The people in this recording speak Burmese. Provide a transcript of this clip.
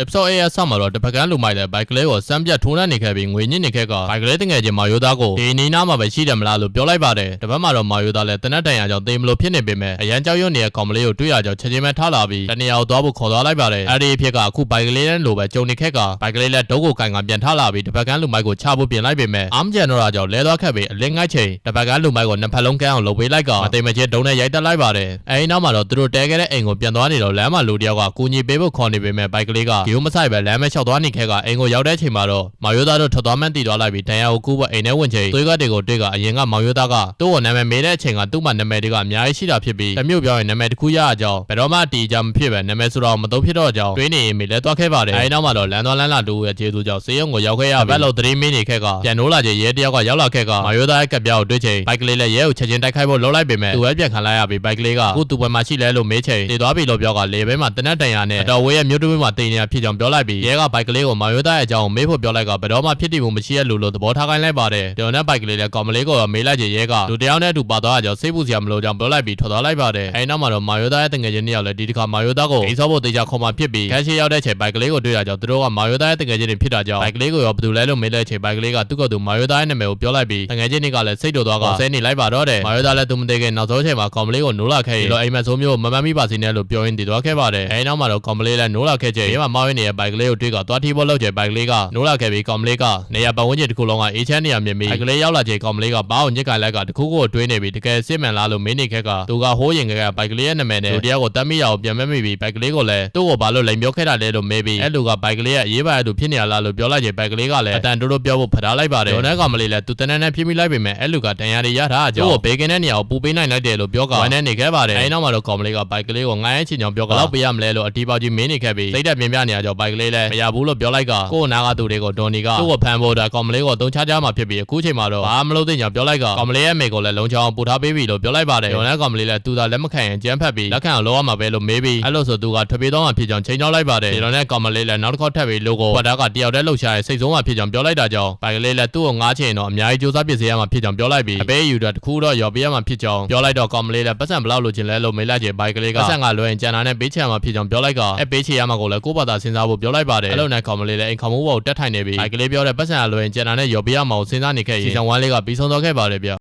episode 8ဆမှာတော့တပတ်ကန်းလူမိုက်တဲ့ဘိုက်ကလေးကိုစမ်းပြတ်ထိုးနှက်နေခဲ့ပြီးငွေညစ်နေခဲ့ကဘိုက်ကလေးတငယ်ချင်းမာယိုသားကိုဒီနီးနားမှာပဲရှိတယ်မလားလို့ပြောလိုက်ပါတယ်တပတ်မှာတော့မာယိုသားလည်းတနက်တန်ရကြောင့်တေးမလို့ဖြစ်နေပေမဲ့အရန်ကြောက်ရွံ့နေတဲ့ကောင်မလေးကိုတွေ့ရကြောင်းချက်ချင်းပဲထားလာပြီးတနေရာကိုသွားဖို့ခေါ်သွားလိုက်ပါတယ်အဲ့ဒီအဖြစ်ကအခုဘိုက်ကလေးနဲ့လိုပဲကြုံနေခဲ့ကဘိုက်ကလေးလည်းဒုတ်ကိုကန်ကန်ပြန်ထားလာပြီးတပတ်ကန်းလူမိုက်ကိုချဖို့ပြင်လိုက်ပေမဲ့အားမကျန်တော့တာကြောင့်လဲသွားခဲ့ပြီးအလင်းငိုက်ချိန်တပတ်ကန်းလူမိုက်ကိုနှစ်ဖက်လုံးကန်းအောင်လုပ်ပေးလိုက်ကမသိမချင်းဒုံနဲ့ရိုက်တက်လိုက်ပါတယ်အဲဒီနောက်မှာတော့သူတို့တဲခဲ့တဲ့အိမ်ကိုပြန်သွားနေတော့လမ်းမှာလူတယောက်ကကူညီပေးဖို့ခေါ်နေပေမဲ့ဘိုက်ကလေးကဂီယိုမဆိုင်ပဲလမ်းမဲလျှောက်သွားနေခဲ့ကအိမ်ကိုရောက်တဲ့ချိန်မှာတော့မောင်ရိုးသားတို့ထွက်သွားမှန်းတည်သွားလိုက်ပြီးတန်ရာကိုကူးဖို့အိမ်ထဲဝင်ချိန်သွေးကတွေကိုတွေ့ကအရင်ကမောင်ရိုးသားကသူ့ကိုနာမည်မေးတဲ့အချိန်ကသူ့မှာနာမည်တွေကအများကြီးရှိတာဖြစ်ပြီးတမျိုးပြောရင်နာမည်တစ်ခုရအကြောင်းဘယ်တော့မှတီးကြမဖြစ်ပဲနာမည်ဆိုတော့မသုံးဖြစ်တော့အကြောင်းတွေးနေရင်မေးလဲသွားခဲ့ပါတယ်အဲဒီနောက်မှာတော့လမ်းသွားလမ်းလာတူရဲ့ကျေးဇူးကြောင့်စေယုံကိုရောက်ခဲ့ရပြီးဘက်လို့သတင်းမင်းနေခဲ့ကပြန်နိုးလာချိန်ရဲတယောက်ကရောက်လာခဲ့ကမောင်ရိုးသားရဲ့ကပ်ပြားကိုတွေ့ချိန်ဘိုက်ကလေးလည်းရဲကိုချက်ချင်းတိုက်ခိုက်ဖို့လှုပ်လိုက်ပေမဲ့သူပဲပြန်ခံလိုက်ရပြီးဘိုက်ကလေးကအခုသူ့ဘက်မှာရှိလဲလို့မေးချိန်တည်သွားပြီလို့ပြောကလေဘဲမှာတနက်တန်ရနဲ့အတော်ဝေးရဲ့မြို့တွင်းမှာတင်နေတာဖြစ်ကြောင်းပြောလိုက်ပြီးရဲကဘိုက်ကလေးကိုမောင်ရိုးသားရဲ့အကြောင်းမေးဖို့ပြောလိုက်ကဘယ်တော့မှဖြစ်တည်မှုမရှိရလို့သဘောထားခိုင်းလိုက်ပါတယ်။ဒေါ်နဲ့ဘိုက်ကလေးလည်းကောင်မလေးကိုမေးလိုက်ချိန်ရဲကလူတယောက်နဲ့အတူပါသွားကြကြောင်းစိတ်ပူစရာမလိုကြောင်းပြောလိုက်ပြီးထွက်သွားလိုက်ပါတယ်။အဲဒီနောက်မှာတော့မောင်ရိုးသားရဲ့တငယ်ချင်းနှစ်ယောက်လည်းဒီတစ်ခါမောင်ရိုးသားကိုအိမ်ဆော့ဖို့တေချာခေါ်မှဖြစ်ပြီးခန်းရှိရောက်တဲ့ချိန်ဘိုက်ကလေးကိုတွေ့ရကြောင်းသူတို့ကမောင်ရိုးသားရဲ့တငယ်ချင်းတွေဖြစ်တာကြောင့်ဘိုက်ကလေးကိုရောဘယ်သူလဲလို့မေးလိုက်ချိန်ဘိုက်ကလေးကသူ့ကိုယ်သူမောင်ရိုးသားရဲ့နာမည်ကိုပြောလိုက်ပြီးတငယ်ချင်းတွေကလည်းစိတ်တူသွားကဆဲနေလိုက်ပါတော့တယ်။မောင်ရိုးသားလည်းသူမသိခင်နောက်ဆုံးချိန်မှာကောင်မလေးကိုနိုးလာခဲ့ပြီးတော့အိမ်မက်ဆိုးမျိုးမမှန်မိပါစေနဲ့လို့ပြောရင်းတည်သွားခဲ့ပါတယ်။အဲဒီနောက်မှာတော့ကောင်မလေးလည်းနိုးလာခဲ့ချိန်ရဲမှာမောင်းရင်းနေတဲ့ဘိုက်ကလေးကိုတွေ့ကသွားထီးဖို့လုပ်ချိန်ဘိုက်ကလေးကနိုးလာခဲ့ပြီးကောင်မလေးကနေရာပတ်ဝန်းကျင်တစ်ခုလုံးကအေးချမ်းနေရမြင်ပြီးဘိုက်ကလေးရောက်လာချိန်ကောင်မလေးကဘားကိုညစ်ကန်လိုက်ကတခုခုကိုတွေးနေပြီးတကယ်စစ်မှန်လားလို့မေးနေခဲ့ကသူကဟိုးရင်ကဘိုက်ကလေးရဲ့နာမည်နဲ့လူတယောက်ကိုတတ်မိရအောင်ပြန်မဲ့မိပြီးဘိုက်ကလေးကိုလည်းသူ့ကိုဘာလို့လိမ်ပြောခဲ့တာလဲလို့မေးပြီးအဲ့လူကဘိုက်ကလေးရဲ့အရေးပါတဲ့သူဖြစ်နေရလားလို့ပြောလိုက်ချိန်ဘိုက်ကလေးကလည်းအတန်တိုးတိုးပြောဖို့ဖထားလိုက်ပါတယ်။ဒေါ်နဲ့ကောင်မလေးလည်းသူတန်းတန်းဖြစ်မိလိုက်ပေမဲ့အဲ့လူကတန်ရာတွေရထားအကြောင်းသူ့ကိုဘေးကင်းတဲ့နေရာကိုပူပေးနိုင်လိုက်တယ်လို့ပြောကဝမ်းနဲ့နေခဲ့ပါတယ်။အဲဒီနောက်မှာတော့ကောင်မလေးကဘိုက်ကလေးကိုငိုင်းချင်ချောင်ပြောကလောက်ပေးရမလဲလို့အတီးပေါက်ကြီးမင်းနေခဲ့ပြီးစိတ်တက်ပြင်းပြနေရကြောင်းဘိုက်ကလေးလည်းမရဘူးလို့ပြောလိုက်ကကို့နာကသူတွေကိုဒေါ်နီကသူ့ကိုဖမ်းဖို့ကောင်မလေးကိုသုံးချကြမှာဖြစ်ပြီးအခုချိန်မှာတော့ဘာမလုပ်သင့်ကြောင်းပြောလိုက်ကကောင်မလေးရဲ့မိကိုလည်းလုံချောင်းပူထားပေးပြီလို့ပြောလိုက်ပါတယ်။ဒေါ်နဲ့ကောင်မလေးလည်းသူသာလက်မခံရင်ကြမ်းဖက်ပြီးလက်ခံအောင်လုပ်ရမှာပဲလို့မေးပြီးအဲ့လိုဆိုသူကထွက်ပြေးသွားမှဖြစ်ကြောင်းချိန်ချောင်းလိုက်ပါတယ်။ဒေါ်နဲ့ကောင်မလေးလည်းနောက်တစ်ခေါက်ထပ်ပြီးလိုကိုဖတ်တာကတယောက်တည်းလှုပ်ရှားရဲ့စိတ်ဆိုးမှဖြစ်ကြောင်းပြောလိုက်တာကြောင့်ဘိုက်ကလေးလည်းသူ့ကိုငားချင်တော့အများကြီးစူးစမ်းပြင်ဆင်ရမှာဖြစ်ကြောင်းပြောလိုက်ပြီးအပေးယူတာတခုတော့ရော်ပေးရမှာဖြစ်ကြောင်းပြောလိုက်တော့ကောင်မလေးလည်းပတ်စံဘလောက်လိုချင်လဲလို့မေးလိုက်ချိန်ဘိုက်ကလေးကပတ်စံကလွှဲရင်ကြံတာနဲ့ပေးချင်မှာဖြစ်ကြောင်းပြောလိုက်ကပေးချင်ရမှာကိုလည်းကိုယ့်ဘာသာစဉ်းစားဖို့ပြောလိုက်ပါတယ်။အဲ့လိုနဲ့ကောင်မလေးလည်းအိမ်ခေါင်းမိုးပေါ်တက်ထိုင်နေပြီးဘိုက်ကလေးပြောတဲ့ပတ်စံကလွှဲရင်ကြံတာနဲ့ရော်ပေးရမှာကိုစဉ်းစားနေခဲ့ရင်စီဇန်1လေးကပြီးဆုံးသွားခဲ့ပါတယ်ဗျ